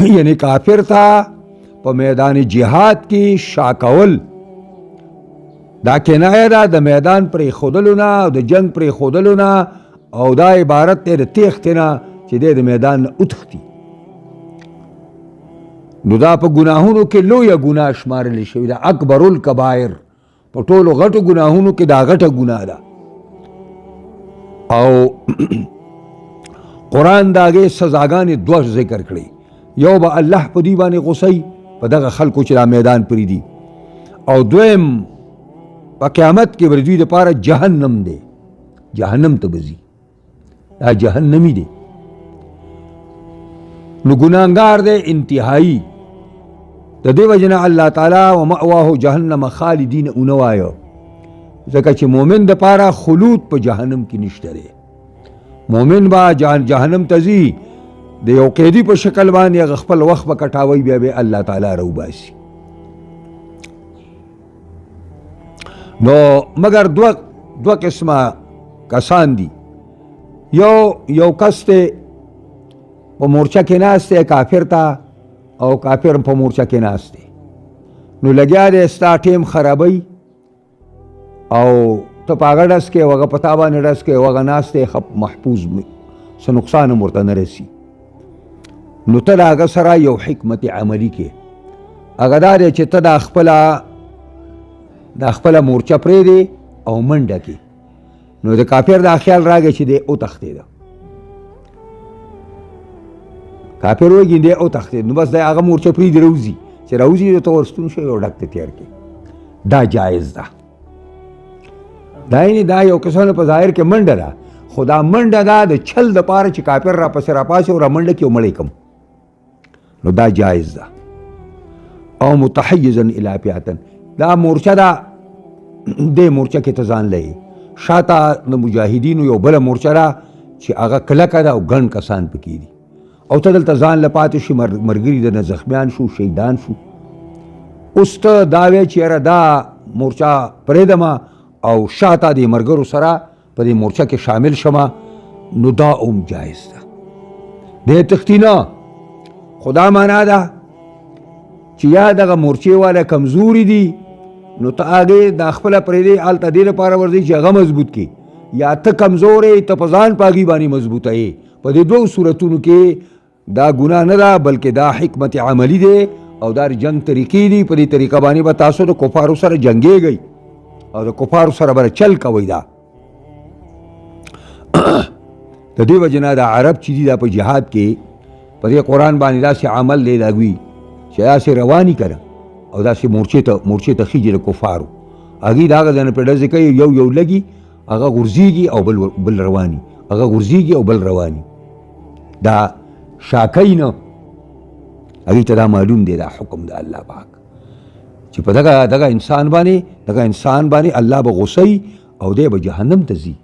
یعنی کافر تا په میدان جهاد کې شاکول دا کنایه ده د میدان پرې خودلو نه او د جنگ پرې خودلو نه او دا عبارت دی د تیښتې نه چې دی د میدان نه وتښتي. نو دا په ګناهونو کې لویه ګناه شمارلی شوې ده، اکبر الکبایر، په ټولو غټو ګناهونو کې دا غټه ګناه ده. او قرآن د هغې سزاګانې دوه ذکر کړي، یو به الله په دوی باندې غصی په دغه خلکو چې دا میدان پرېږدي، او دویم په قیامت کې به دوی دپاره جهنم دی، جهنم ته به ځي، دا جهنمی دی. نو ګناهګار دی انتهایی. د دې وجې نه الله تعالی و مأواه جهنم خالدین ونه وایه، ځکه چې مؤمن دپاره خلود په جهنم کې نشته دی. مؤمن به جهنم ته ځي د یو قیدي په شکل باندې هغه خپل وخت به کټاوی، بیا به الله تعالی راوباسي. نو مگر دوه قسمه کسان دي، یو کس دی په مورچه کې ناست دی کافر ته، او کافر په مورچه کې ناست دی، نو لګیا دی ستا ټیم خرابوي او ته په هغه ډز کې هغه په تا باندې ډز کې هغه ناست دی محفوظ، څه نقصان هم ورته نه رسي. نو ته د هغه سره یو حکمت عملي کې هغه دا دی چې ته دا خپله مورچه پرېږدې او منډه کې. نو د کافر دا خیال راغی چې دی وتښتېده، کافر وایي دی وتښتېد، نو بس دی هغه مورچه پرېږدي راوځي، چې راوځي ته ورستون شوی او ډک ته تیار کړي. دا جایز ده. دا یو کسانو په ظاهر کې منډه ده، خو دا منډه ده د چھل دپاره چې کافر راپسې راپاسي او رامنډه کړي او مړی کړم، نو دا جایز ده. او متحیزا الی فئة، دا مورچه ده، دې مورچه کې ته ځان لري، شاته د مجاهدینو یو بله مورچه ده چې هغه کلکه ده او ګڼ کسان پکې دي، او ته دلته ځان له پاتې شي، ملګري دنه زخمیان شو، شهیدان شو. اوس ته دا وایې چې یاره دا مورچه پرېږدمه او شاته دې ملګرو سره په دې مورچه کې شامل شمه، نو دا هم جایز ده. دی تښتي نه، خو دا معنا ده چې یا دغه مورچې والا کمزوري دي، نو ته هغې دا خپله پرېږدې هلته دې لپاره ورځئ چې هغه مضبوط کړي، یا ته کمزور یې ته په ځان په هغې باندې مضبوطه یې. په دې دوو صورتونو کې دا ګناه نه ده، بلکې دا حکمت عملی دی او دا جنگ طریقې دي. په دې طریقه باندې به تاسو د کفارو سره جنګېږئ او د کفارو سره به چل کوئ. دا د دې وجې نه دا عرب چې دي دا په جهاد کې په دې قرآن باندې داسې عمل دی لګوي چې داسې رواني کړه او داسې مورچې ته خیږي د کفارو، هغې د هغه ځای نه پرې ډزې کوي، یو لګي هغه غورځېږي او بل رواني، هغه غورځېږي او بل رواني. دا شاکۍ نه، هغې ته دا معلوم دی دا حکم د الله پاک چې په دغه انسان باندې الله به غصی او دی به جهنم ته ځي.